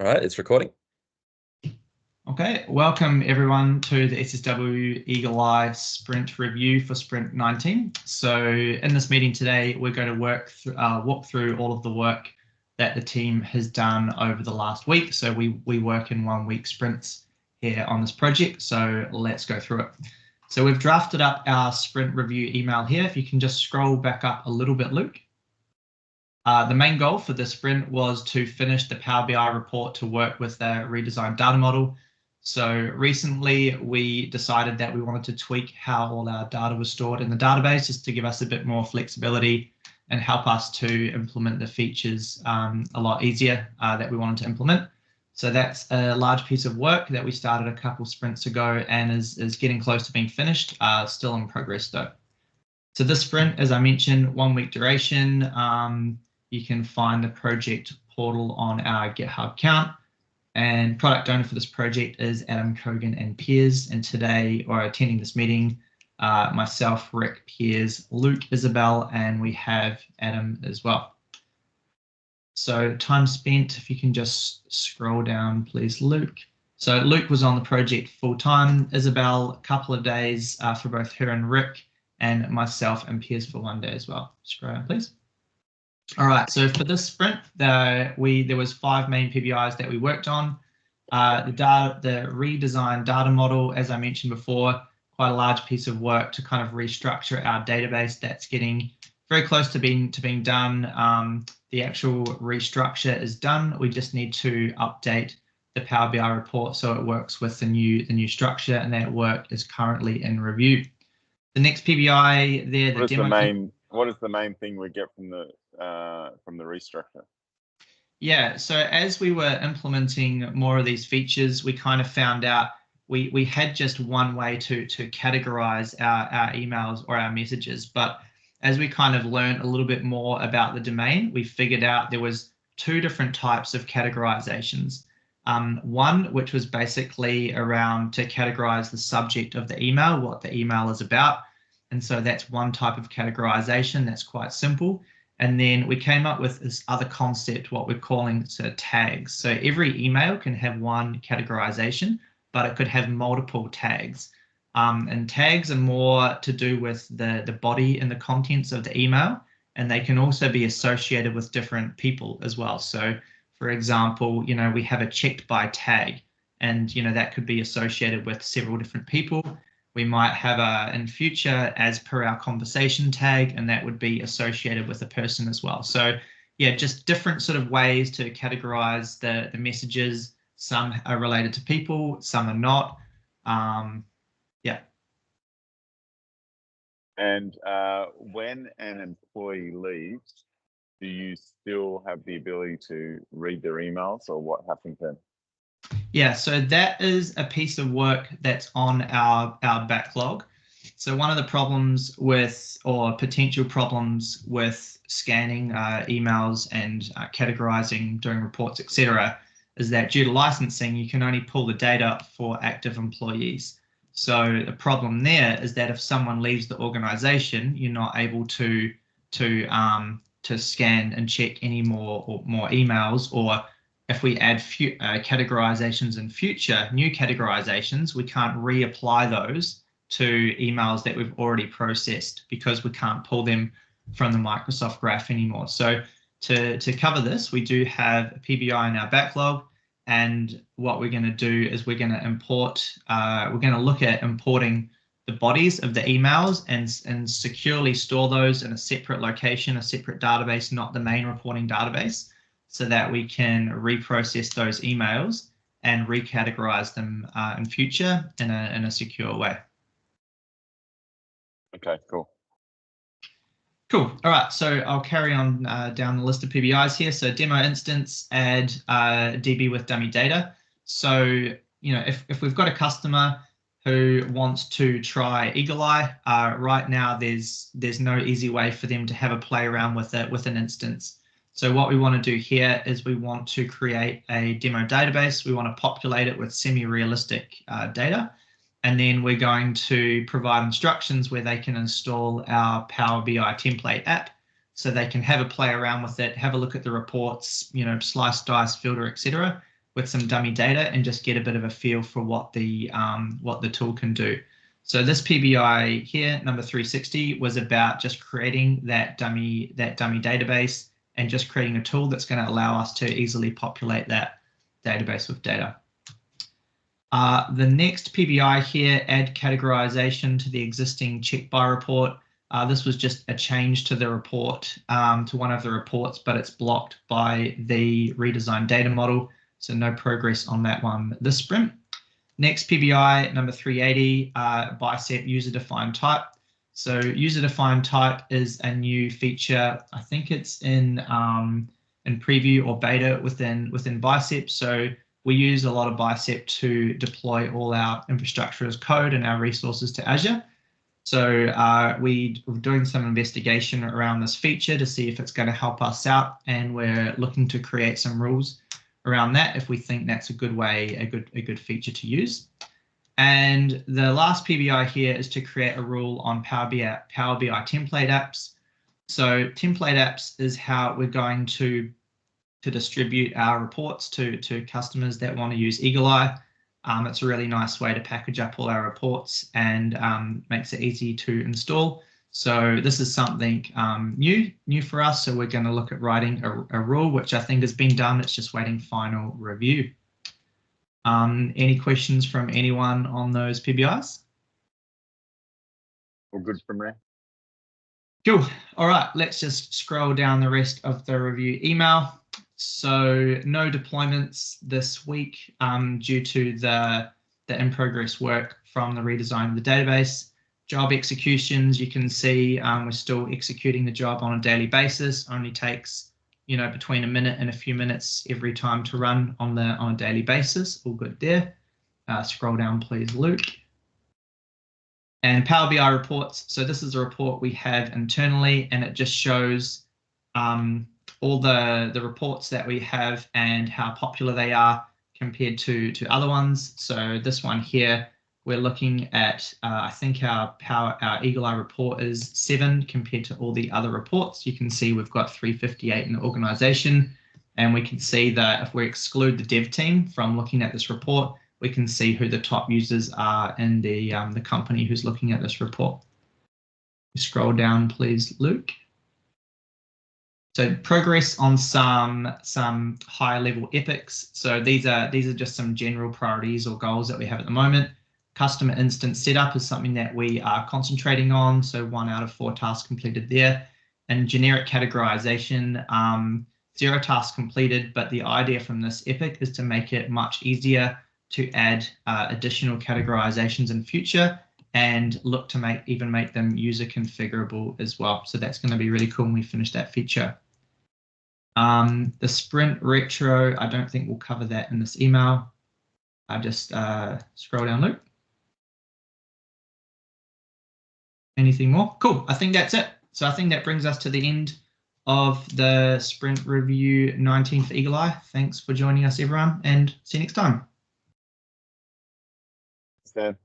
All right, it's recording. Okay, welcome everyone to the SSW EagleEye sprint review for sprint 19. So in this meeting today, we're going to walk through all of the work that the team has done over the last week. So we work in 1 week sprints here on this project. So let's go through it. So we've drafted up our sprint review email here. If you can just scroll back up a little bit, Luke. The main goal for the sprint was to finish the Power BI report to work with the redesigned data model. So recently we decided that we wanted to tweak how all our data was stored in the database just to give us a bit more flexibility and help us to implement the features a lot easier that we wanted to implement. So that's a large piece of work that we started a couple sprints ago and is getting close to being finished, still in progress though. So this sprint, as I mentioned, 1 week duration. You can find the project portal on our GitHub account. And product owner for this project is Adam Kogan and Piers. And today, or attending this meeting, myself, Rick, Piers, Luke, Isabel, and we have Adam as well. So time spent, if you can just scroll down, please, Luke. So Luke was on the project full time, Isabel, a couple of days for both her and Rick, and myself and Piers for 1 day as well. Scroll down, please. All right, so for this sprint, there was 5 main PBIs that we worked on. The redesigned data model, as I mentioned before, quite a large piece of work to kind of restructure our database. That's getting very close to being done. The actual restructure is done. We just need to update the Power BI report so it works with the new structure, and that work is currently in review. The next PBI there, what is the main thing we get from the restructure? Yeah, so as we were implementing more of these features, we kind of found out we had just one way to categorize our emails or our messages. But as we kind of learned a little bit more about the domain, we figured out there was 2 different types of categorizations. One, which was basically around to categorize the subject of the email, what the email is about. And so that's one type of categorization that's quite simple. And then we came up with this other concept, what we're calling tags. So every email can have one categorization, but it could have multiple tags. And tags are more to do with the body and the contents of the email, and they can also be associated with different people as well. So for example, we have a CheckBy tag, and that could be associated with several different people. We might have in future as per our conversation tag, and that would be associated with a person as well. So yeah, just different sort of ways to categorize the messages. Some are related to people, some are not. Yeah. And when an employee leaves, do you still have the ability to read their emails, or what happens then? Yeah, so that is a piece of work that's on our backlog. So one of the problems with, or potential problems with scanning emails and categorizing, doing reports, etc., is that due to licensing, you can only pull the data for active employees. So the problem there is that if someone leaves the organization, you're not able to scan and check any more emails, or if we add categorizations in future, new categorizations, we can't reapply those to emails that we've already processed because we can't pull them from the Microsoft Graph anymore. So to cover this, we do have a PBI in our backlog, and what we're going to do is we're going to import, we're going to look at importing the bodies of the emails and securely store those in a separate location, a separate database, not the main reporting database, so that we can reprocess those emails and recategorize them in future in a secure way. Okay, cool. Cool. All right, so I'll carry on down the list of PBIs here. So demo instance, add DB with dummy data. So if we've got a customer who wants to try EagleEye, right now there's no easy way for them to have a play around with it with an instance. So what we want to do here is we want to create a demo database. We want to populate it with semi-realistic data. And then we're going to provide instructions where they can install our Power BI template app so they can have a play around with it, have a look at the reports, slice, dice, filter, etc., some dummy data and just get a bit of a feel for what the tool can do. So this PBI here, number 360, was about just creating that dummy database and just creating a tool that's going to allow us to easily populate that database with data. The next PBI here, add categorization to the existing CheckBy report. This was just a change to the report, to one of the reports, but it's blocked by the redesigned data model. So no progress on that one this sprint. Next PBI, number 380, bicep user-defined type. So user-defined type is a new feature. I think it's in preview or beta within bicep. So we use a lot of bicep to deploy all our infrastructure as code and our resources to Azure. So we're doing some investigation around this feature to see if it's going to help us out, and we're looking to create some rules around that if we think that's a good way, a good feature to use. And the last PBI here is to create a rule on Power BI template apps. So template apps is how we're going to distribute our reports to customers that want to use EagleEye. It's a really nice way to package up all our reports and makes it easy to install. So this is something new for us. So we're going to look at writing a rule, which I think has been done. It's just waiting final review. Any questions from anyone on those PBIs? All good from there. Cool. All right, let's just scroll down the rest of the review email. So no deployments this week due to the in-progress work from the redesign of the database. Job executions, you can see we're still executing the job on a daily basis. Only takes, you know, between a minute and a few minutes every time to run on a daily basis. All good there. Scroll down, please, Luke. And Power BI reports. So this is a report we have internally, and it just shows all the reports that we have and how popular they are compared to other ones. So this one here, we're looking at, I think our EagleEye report is 7 compared to all the other reports. You can see we've got 358 in the organization, and we can see that if we exclude the dev team from looking at this report, we can see who the top users are in the company who's looking at this report. Scroll down, please, Luke. So progress on some higher level epics. So these are just some general priorities or goals that we have at the moment. Customer instance setup is something that we are concentrating on. So 1 out of 4 tasks completed there. And generic categorization, 0 tasks completed, but the idea from this epic is to make it much easier to add additional categorizations in future and look to even make them user configurable as well. So that's going to be really cool when we finish that feature. The sprint retro, I don't think we'll cover that in this email. I just scroll down, Luke. Anything more? Cool. I think that's it. So I think that brings us to the end of the sprint review 19 for EagleEye. Thanks for joining us, everyone, and see you next time. Thanks, Dan.